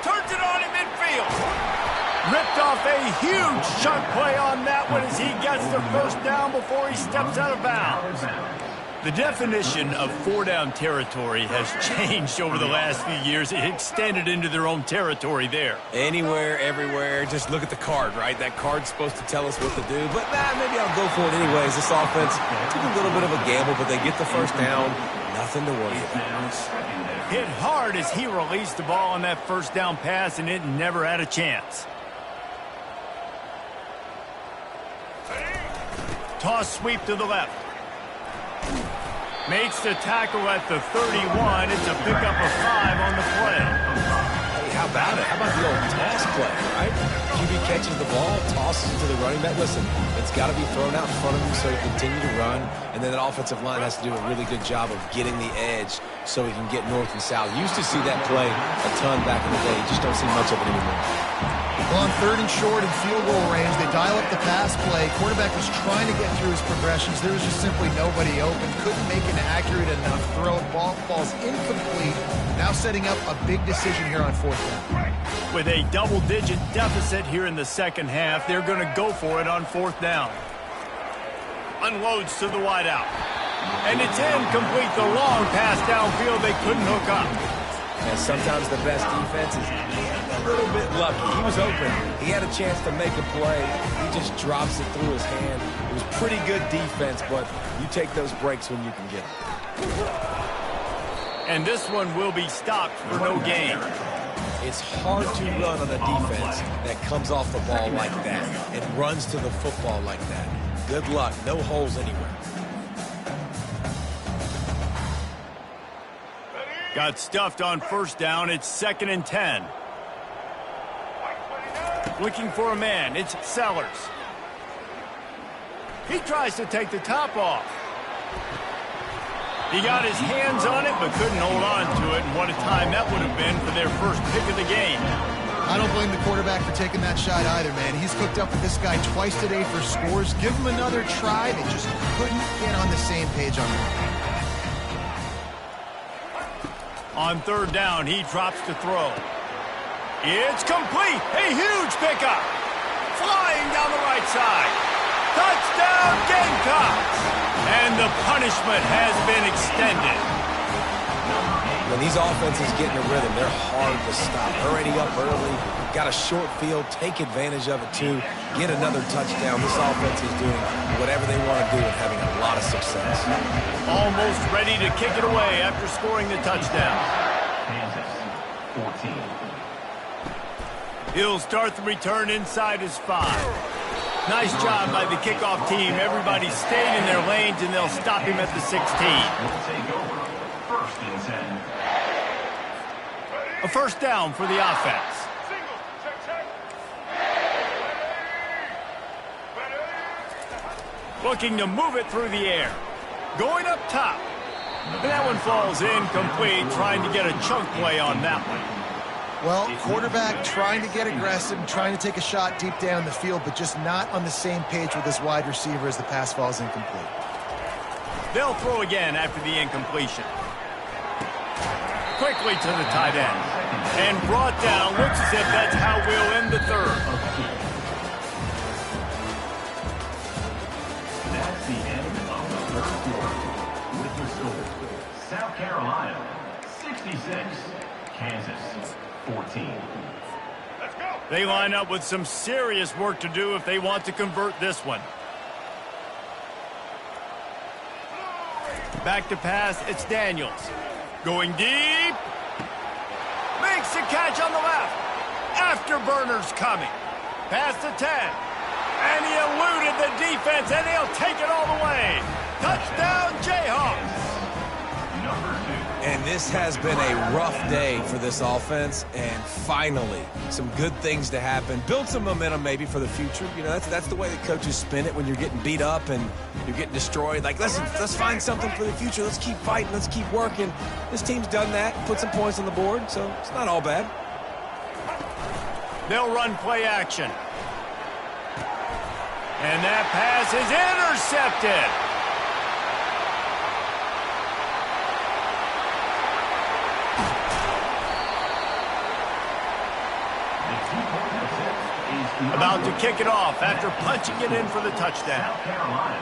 [SPEAKER 1] Turns it on in midfield. Ripped off a huge chunk play on that one as he gets the first down before he steps out of bounds. The definition of 4-down territory has changed over the last few years. It extended into their own territory there.
[SPEAKER 2] Anywhere, everywhere, just look at the card, right? That card's supposed to tell us what to do, but maybe I'll go for it anyways. This offense took a little bit of a gamble, but they get the first down. Nothing to worry about.
[SPEAKER 1] Hit hard as he released the ball on that first down pass, and it never had a chance. Toss sweep to the left. Makes the tackle at the 31. It's a pickup of 5 on the play.
[SPEAKER 2] Hey, how about it? How about the old toss play, right? QB catches the ball, tosses it to the running back. Listen, it's got to be thrown out in front of him so he can continue to run. And then that offensive line has to do a really good job of getting the edge so he can get north and south. Used to see that play a ton back in the day. You just don't see much of it anymore.
[SPEAKER 3] Well, on 3rd and short and field goal range, they dial up the pass play. Quarterback was trying to get through his progressions. There was just simply nobody open. Couldn't make an accurate enough throw. Ball falls incomplete. Now setting up a big decision here on 4th down.
[SPEAKER 1] With a double-digit deficit here in the second half, they're going to go for it on 4th down. Unloads to the wideout. And it's incomplete. The long pass downfield they couldn't hook up.
[SPEAKER 2] And sometimes the best defense is a little bit lucky. He was open. He had a chance to make a play. He just drops it through his hand. It was pretty good defense, but you take those breaks when you can get them.
[SPEAKER 1] And this one will be stopped for no gain.
[SPEAKER 2] It's hard to run on a defense that comes off the ball like that and runs to the football like that. Good luck. No holes anywhere.
[SPEAKER 1] Got stuffed on 1st down. It's 2nd and 10. Looking for a man. It's Sellers. He tries to take the top off. He got his hands on it, but couldn't hold on to it. And what a time that would have been for their first pick of the game.
[SPEAKER 3] I don't blame the quarterback for taking that shot either, man. He's hooked up with this guy twice today for scores. Give him another try. They just couldn't get on the same page on that.
[SPEAKER 1] On 3rd down, he drops to throw. It's complete. A huge pickup. Flying down the right side. Touchdown, Gamecocks. And the punishment has been extended.
[SPEAKER 2] When these offenses get in a rhythm, they're hard to stop. Already up early, got a short field, take advantage of it too, get another touchdown. This offense is doing whatever they want to do and having a lot of success.
[SPEAKER 1] Almost ready to kick it away after scoring the touchdown.
[SPEAKER 4] Kansas, 14.
[SPEAKER 1] He'll start the return inside his 5. Nice job by the kickoff team. Everybody stayed in their lanes, and they'll stop him at the 16.
[SPEAKER 4] Will take over. 1st and 10.
[SPEAKER 1] A 1st down for the offense. Looking to move it through the air. Going up top. And that one falls incomplete, trying to get a chunk play on that one.
[SPEAKER 3] Well, quarterback trying to get aggressive, trying to take a shot deep down the field, but just not on the same page with his wide receiver as the pass falls incomplete.
[SPEAKER 1] They'll throw again after the incompletion. Quickly to the tight end. And brought down. Looks as if that's how we'll end the 3rd.
[SPEAKER 4] That's the end of the 1st quarter. With the score, South Carolina, 66. Kansas, 14. Let's go.
[SPEAKER 1] They line up with some serious work to do if they want to convert this one. Back to pass, it's Daniels. Going deep. Makes the catch on the left. Afterburner's coming. Past the 10. And he eluded the defense, and he'll take it all the way. Touchdown, Jayhawks.
[SPEAKER 2] And this has been a rough day for this offense, and finally, some good things to happen. Build some momentum maybe for the future. You know, that's the way that coaches spin it when you're getting beat up and you're getting destroyed. Like, listen, let's find something for the future. Let's keep fighting. Let's keep working. This team's done that, put some points on the board, so it's not all bad.
[SPEAKER 1] They'll run play action. And that pass is intercepted. About to kick it off after punching it in for the touchdown.
[SPEAKER 4] South Carolina,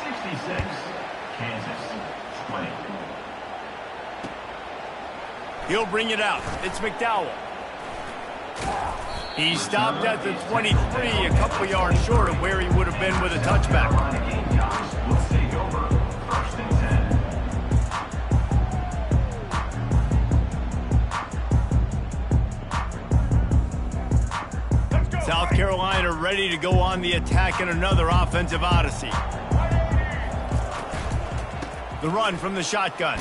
[SPEAKER 4] 66. Kansas, 20.
[SPEAKER 1] He'll bring it out. It's McDowell. He stopped at the 23, a couple yards short of where he would have been with a touchback.
[SPEAKER 4] Carolina Gamecocks will take over. 1st and 10.
[SPEAKER 1] South Carolina ready to go on the attack in another offensive odyssey. The run from the shotgun.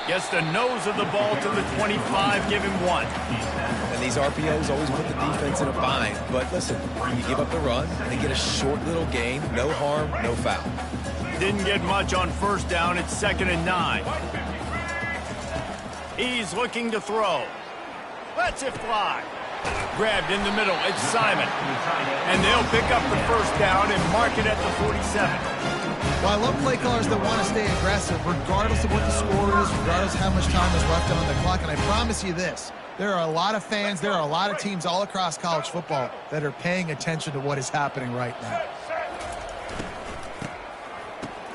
[SPEAKER 1] Gets the nose of the ball to the 25, give him 1.
[SPEAKER 2] And these RPOs always put the defense in a bind. But listen, you give up the run, they get a short little gain, no harm, no foul.
[SPEAKER 1] Didn't get much on 1st down, it's 2nd and 9. He's looking to throw. Lets it fly. Grabbed in the middle. It's Simon. And they'll pick up the first down and mark it at the 47.
[SPEAKER 3] Well, I love play callers that want to stay aggressive, regardless of what the score is, regardless of how much time is left on the clock. And I promise you this, there are a lot of fans, there are a lot of teams all across college football that are paying attention to what is happening right now.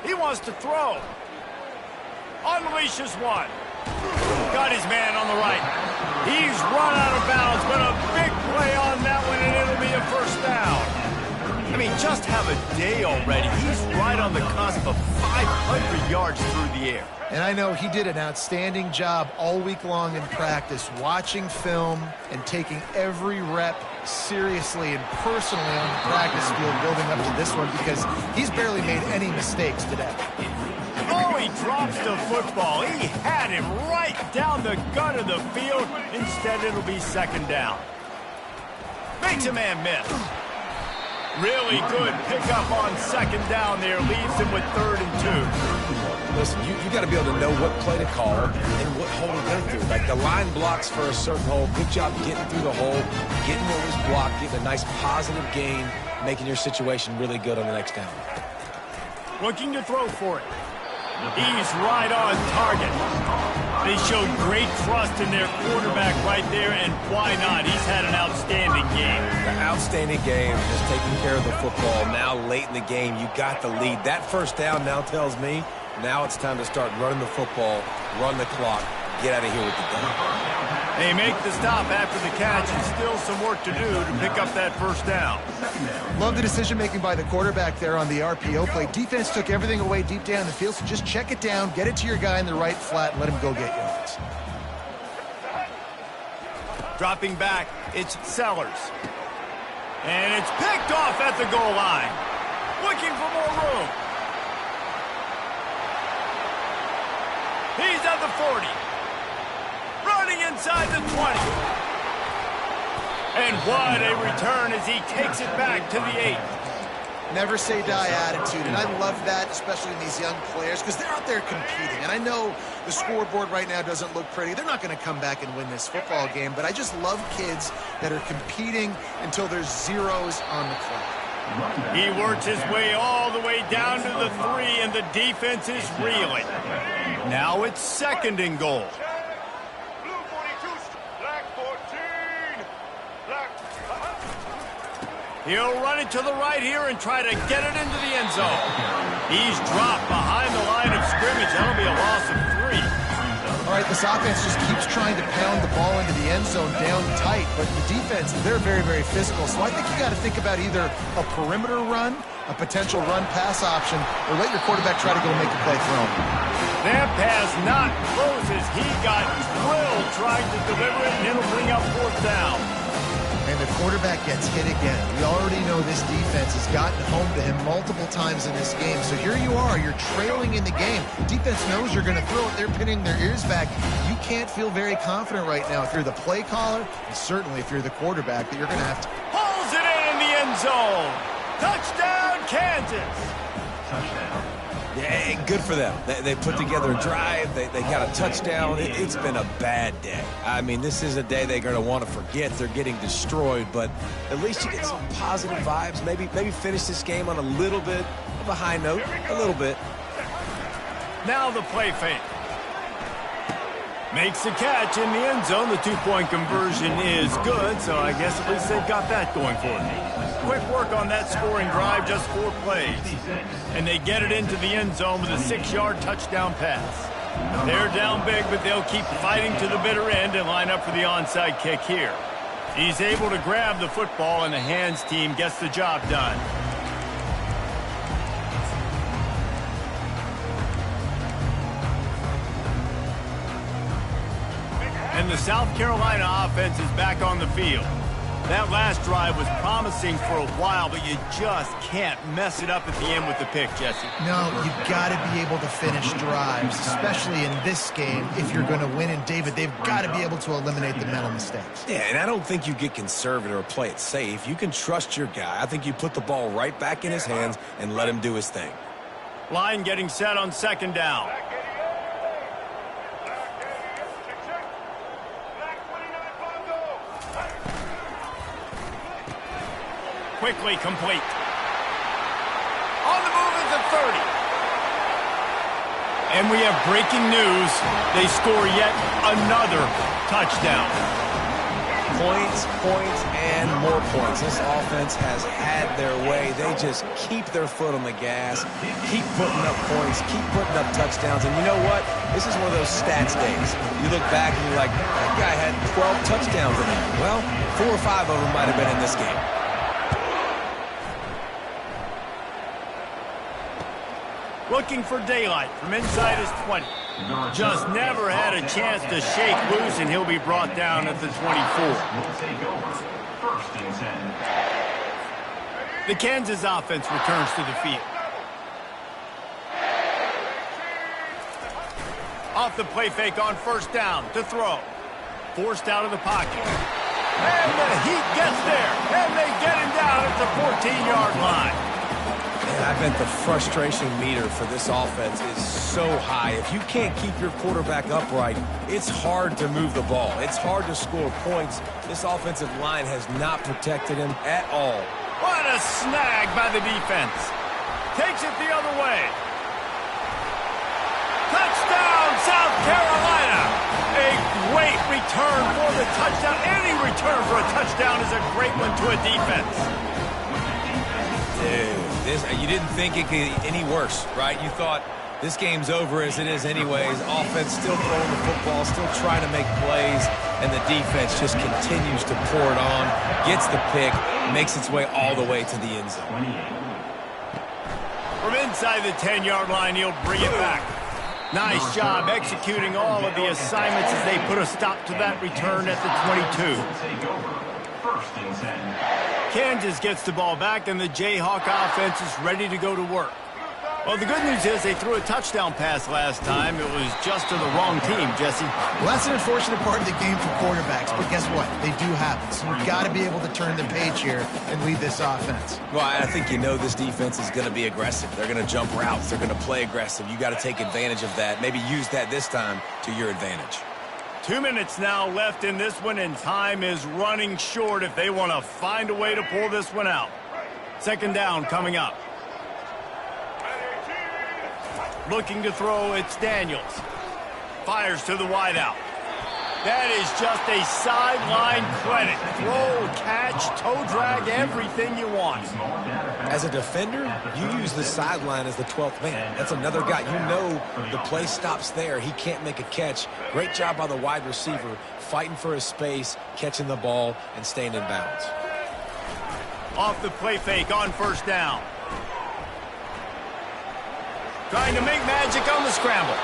[SPEAKER 1] He wants to throw. Unleashes one. Got his man on the right. He's run out of bounds, but a big play on that one, and it'll be a first down. I mean, just have a day already. He's right on the cusp of 500 yards through the air.
[SPEAKER 3] And I know he did an outstanding job all week long in practice, watching film and taking every rep seriously and personally on the practice field building up to this one, because he's barely made any mistakes today.
[SPEAKER 1] Oh, he drops the football. He had him right down the gut of the field. Instead, it'll be second down. Makes a man miss. Really good pickup on second down there. Leaves him with 3rd and 2.
[SPEAKER 2] Listen, you got to be able to know what play to call and what hole to go through. Like the line blocks for a certain hole. Good job getting through the hole, getting what was blocked, getting a nice positive gain, making your situation really good on the next down.
[SPEAKER 1] Looking to throw for it. He's right on target. They showed great trust in their quarterback right there, and why not? He's had an outstanding game.
[SPEAKER 2] An outstanding game, just taking care of the football. Now late in the game, you got the lead. That first down now tells me now it's time to start running the football, run the clock, get out of here with the game.
[SPEAKER 1] They make the stop after the catch, and still some work to do to pick up that first down.
[SPEAKER 3] Love the decision-making by the quarterback there on the RPO play. Defense took everything away deep down the field, so just check it down, get it to your guy in the right flat, and let him go get yards.
[SPEAKER 1] Dropping back, it's Sellers. And it's picked off at the goal line. Looking for more room. He's at the 40. Running inside the 20. And what a return as he takes it back to the 8.
[SPEAKER 3] Never say die attitude, and I love that, especially in these young players, because they're out there competing. And I know the scoreboard right now doesn't look pretty. They're not going to come back and win this football game, but I just love kids that are competing until there's zeros on the clock.
[SPEAKER 1] He works his way all the way down to the 3, and the defense is reeling. Now it's 2nd and goal. He'll run it to the right here and try to get it into the end zone. He's dropped behind the line of scrimmage. That'll be a loss of 3.
[SPEAKER 3] All right, this offense just keeps trying to pound the ball into the end zone down tight, but the defense, they're very, very physical. So I think you got to think about either a perimeter run, a potential run-pass option, or let your quarterback try to go make a play throw.
[SPEAKER 1] That pass not close as he got drilled trying to deliver it, and it'll bring up 4th down.
[SPEAKER 3] And the quarterback gets hit again. We already know this defense has gotten home to him multiple times in this game. So here you are, you're trailing in the game. The defense knows you're going to throw it. They're pinning their ears back. You can't feel very confident right now if you're the play caller, and certainly if you're the quarterback, that you're going to have to.
[SPEAKER 1] Pulls it in the end zone. Touchdown, Kansas.
[SPEAKER 4] Touchdown.
[SPEAKER 2] Yeah, good for them. They put together a drive. They got a touchdown. It's been a bad day. I mean, this is a day they're going to want to forget. They're getting destroyed, but at least you get some positive vibes. Maybe finish this game on a little bit of a high note, a little bit.
[SPEAKER 1] Now the play fake. Makes the catch in the end zone. The 2-point conversion is good, so I guess at least they've got that going for them. Quick work on that scoring drive, just 4 plays. And they get it into the end zone with a 6-yard touchdown pass. They're down big, but they'll keep fighting to the bitter end and line up for the onside kick here. He's able to grab the football, and the hands team gets the job done. And the South Carolina offense is back on the field. That last drive was promising for a while, but you just can't mess it up at the end with the pick, Jesse.
[SPEAKER 3] No, you've got to be able to finish drives, especially in this game. If you're going to win, and David, they've got to be able to eliminate the mental mistakes.
[SPEAKER 2] Yeah, and I don't think you get conservative or play it safe. You can trust your guy. I think you put the ball right back in his hands and let him do his thing.
[SPEAKER 1] Line getting set on 2nd down. quickly complete. On the move is the 30. And we have breaking news. They score yet another touchdown.
[SPEAKER 2] Points, points, and more points. This offense has had their way. They just keep their foot on the gas, keep putting up points, keep putting up touchdowns. And you know what? This is one of those stats days. You look back and you're like, that guy had 12 touchdowns in it. Well, 4 or 5 of them might have been in this game.
[SPEAKER 1] Looking for daylight from inside his 20. Just never had a chance to shake loose, and he'll be brought down at the 24. The Kansas offense returns to the field. Off the play fake on first down to throw. Forced out of the pocket. And the Heat gets there, and they get him down at the 14-yard line.
[SPEAKER 2] And I bet the frustration meter for this offense is so high. If you can't keep your quarterback upright, it's hard to move the ball. It's hard to score points. This offensive line has not protected him at all.
[SPEAKER 1] What a snag by the defense. Takes it the other way. Touchdown, South Carolina. A great return for the touchdown. Any return for a touchdown is a great one to a defense.
[SPEAKER 2] Dude, you didn't think it could get any worse, right? You thought this game's over as it is anyways. Offense still throwing the football, still trying to make plays, and the defense just continues to pour it on, gets the pick, makes its way all the way to the end zone.
[SPEAKER 1] From inside the 10-yard line, he'll bring it back. Nice job executing all of the assignments as they put a stop to that return at the 22.
[SPEAKER 4] First and 10.
[SPEAKER 1] Kansas gets the ball back, and the Jayhawk offense is ready to go to work. Well, the good news is they threw a touchdown pass last time. It was just to the wrong team, Jesse.
[SPEAKER 3] Well, that's an unfortunate part of the game for quarterbacks, but guess what? They do happen. So you've got to be able to turn the page here and lead this offense.
[SPEAKER 2] Well, I think you know this defense is going to be aggressive. They're going to jump routes. They're going to play aggressive. You got to take advantage of that. Maybe use that this time to your advantage.
[SPEAKER 1] 2 minutes now left in this one, and time is running short if they want to find a way to pull this one out. Second down coming up. Looking to throw, it's Daniels. Fires to the wideout. That is just a sideline credit. Throw, catch, toe drag, everything you want.
[SPEAKER 2] As a defender, you use the sideline as the 12th man. That's another guy. You know the play stops there. He can't make a catch. Great job by the wide receiver, fighting for his space, catching the ball, and staying in bounds.
[SPEAKER 1] Off the play fake on first down. Trying to make magic on the scramble.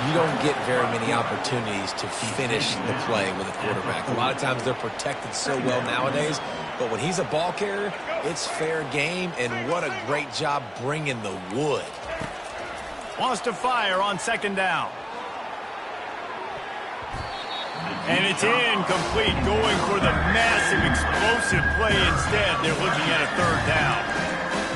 [SPEAKER 2] You don't get very many opportunities to finish the play with a quarterback. A lot of times they're protected so well nowadays, but when he's a ball carrier, it's fair game, and what a great job bringing the wood.
[SPEAKER 1] Wants to fire on second down. And it's incomplete, going for the massive explosive play instead. They're looking at a third down.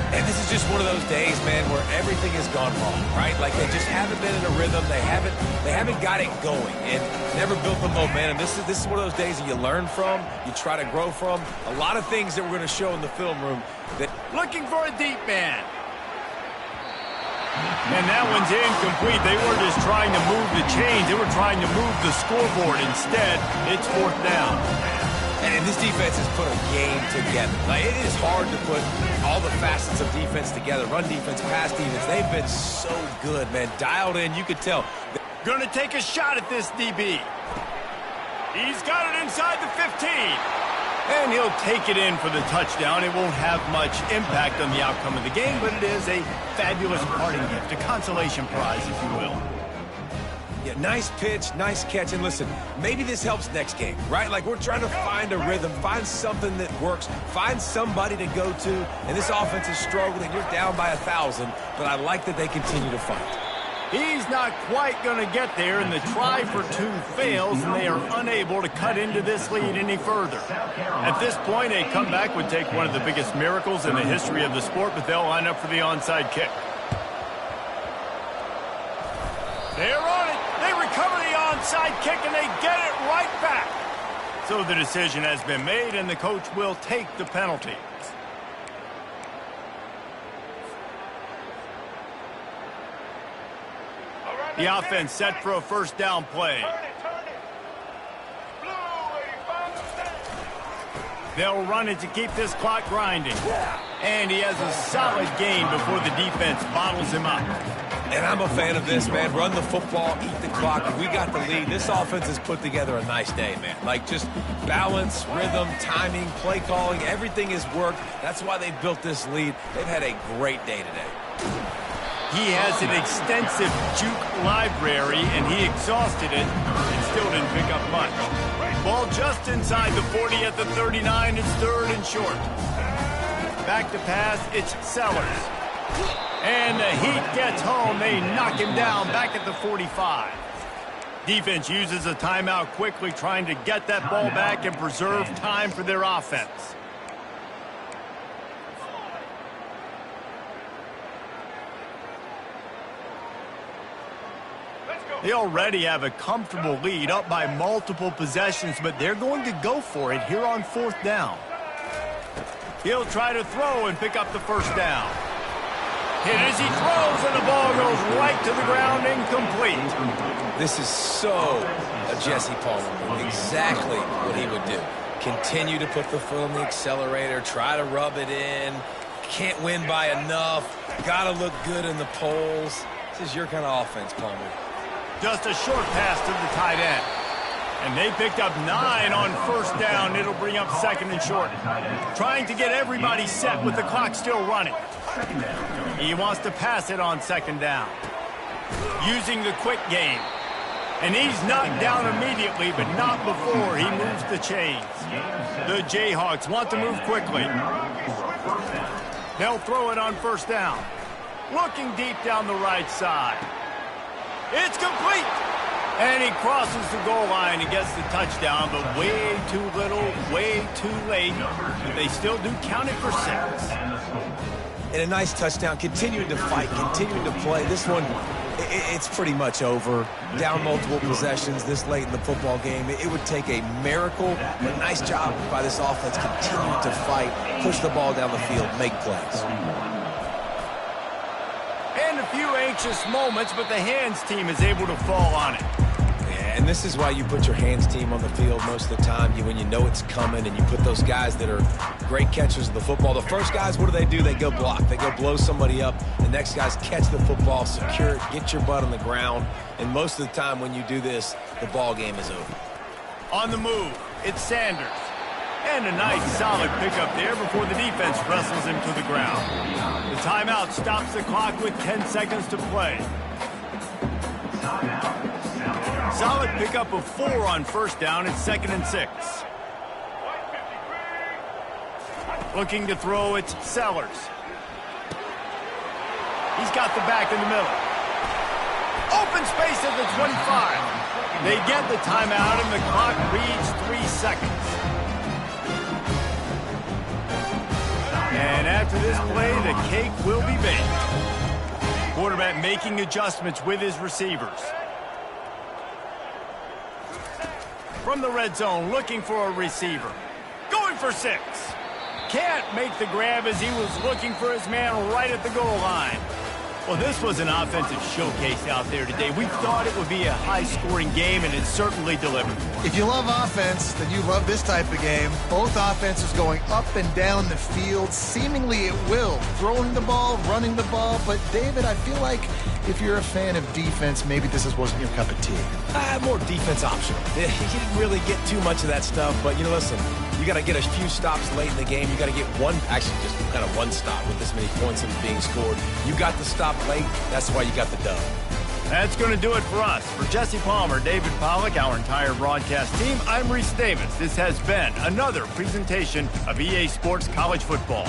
[SPEAKER 2] And this is just one of those days, man, where everything has gone wrong, right? Like they just haven't been in a rhythm. They haven't got it going and never built the momentum. This is one of those days that you learn from, you try to grow from. A lot of things that we're going to show in the film room. That
[SPEAKER 1] looking for a deep man. And that one's incomplete. They weren't just trying to move the chains. They were trying to move the scoreboard. Instead, it's fourth down.
[SPEAKER 2] And this defense has put a game together. Like, it is hard to put all the facets of defense together. Run defense, pass defense. They've been so good, man. Dialed in, you could tell.
[SPEAKER 1] Going to take a shot at this DB. He's got it inside the 15. And he'll take it in for the touchdown. It won't have much impact on the outcome of the game, but it is a fabulous parting gift, a consolation prize, if you will.
[SPEAKER 2] Yeah, nice pitch, nice catch. And listen, maybe this helps next game, right? Like, we're trying to find a rhythm, find something that works, find somebody to go to. And this offense is struggling. You're down by 1,000, but I like that they continue to fight.
[SPEAKER 1] He's not quite going to get there, and the try for two fails, and they are unable to cut into this lead any further. At this point, a comeback would take one of the biggest miracles in the history of the sport, but they'll line up for the onside kick. They're on it. They recover the onside kick, and they get it right back. So the decision has been made, and the coach will take the penalty. The offense set for a first down play. They'll run it to keep this clock grinding. And he has a solid gain before the defense bottles him up.
[SPEAKER 2] And I'm a fan of this, man. Run the football, eat the clock. We got the lead. This offense has put together a nice day, man. Like, just balance, rhythm, timing, play calling, everything has worked. That's why they've built this lead. They've had a great day today.
[SPEAKER 1] He has an extensive juke library, and he exhausted it and still didn't pick up much. Ball just inside the 40 at the 39. It's third and short. Back to pass, it's Sellers. And the Heat gets home. They knock him down back at the 45. Defense uses a timeout quickly, trying to get that ball back and preserve time for their offense. They already have a comfortable lead, up by multiple possessions, but they're going to go for it here on fourth down. He'll try to throw and pick up the first down. Hit as he throws, and the ball goes right to the ground, incomplete.
[SPEAKER 2] This is so a Jesse Palmer. Exactly what he would do. Continue to put the foot on the accelerator, try to rub it in. Can't win by enough. Got to look good in the polls. This is your kind of offense, Palmer.
[SPEAKER 1] Just a short pass to the tight end. And they picked up 9 on first down. It'll bring up second and short. Trying to get everybody set with the clock still running. He wants to pass it on second down. Using the quick game. And he's knocked down immediately, but not before he moves the chains. The Jayhawks want to move quickly. They'll throw it on first down. Looking deep down the right side. It's complete. And he crosses the goal line and gets the touchdown, but way too little, way too late. But they still do count it for 6.
[SPEAKER 2] And a nice touchdown, continuing to fight, continuing to play. This one, it's pretty much over. Down multiple possessions this late in the football game. It would take a miracle, but nice job by this offense continuing to fight, push the ball down the field, make plays.
[SPEAKER 1] And a few anxious moments, but the hands team is able to fall on it.
[SPEAKER 2] And this is why you put your hands team on the field most of the time. When you know it's coming, and you put those guys that are great catchers of the football. The first guys, what do? They go block. They go blow somebody up. The next guys catch the football, secure it, get your butt on the ground. And most of the time when you do this, the ball game is over.
[SPEAKER 1] On the move, it's Sanders. And a nice solid pickup there before the defense wrestles him to the ground. The timeout stops the clock with 10 seconds to play. Solid pickup of 4 on first down. It's second and 6. Looking to throw, it's Sellers. He's got the back in the middle. Open space at the 25. They get the timeout, and the clock reads 3 seconds. And after this play, the cake will be baked. Quarterback making adjustments with his receivers. From the red zone, looking for a receiver. Going for 6. Can't make the grab as he was looking for his man right at the goal line. Well, this was an offensive showcase out there today. We thought it would be a high-scoring game, and it certainly delivered.
[SPEAKER 3] If you love offense, then you love this type of game. Both offenses going up and down the field, seemingly at will. Throwing the ball, running the ball. But, David, I feel like if you're a fan of defense, maybe this wasn't your cup of tea.
[SPEAKER 2] More defense optional. You didn't really get too much of that stuff, but, listen, you got to get a few stops late in the game. You got to get one stop with this many points that are being scored. You got the stop late. That's why you got the dub.
[SPEAKER 1] That's going to do it for us. For Jesse Palmer, David Pollack, our entire broadcast team, I'm Reese Davis. This has been another presentation of EA Sports College Football.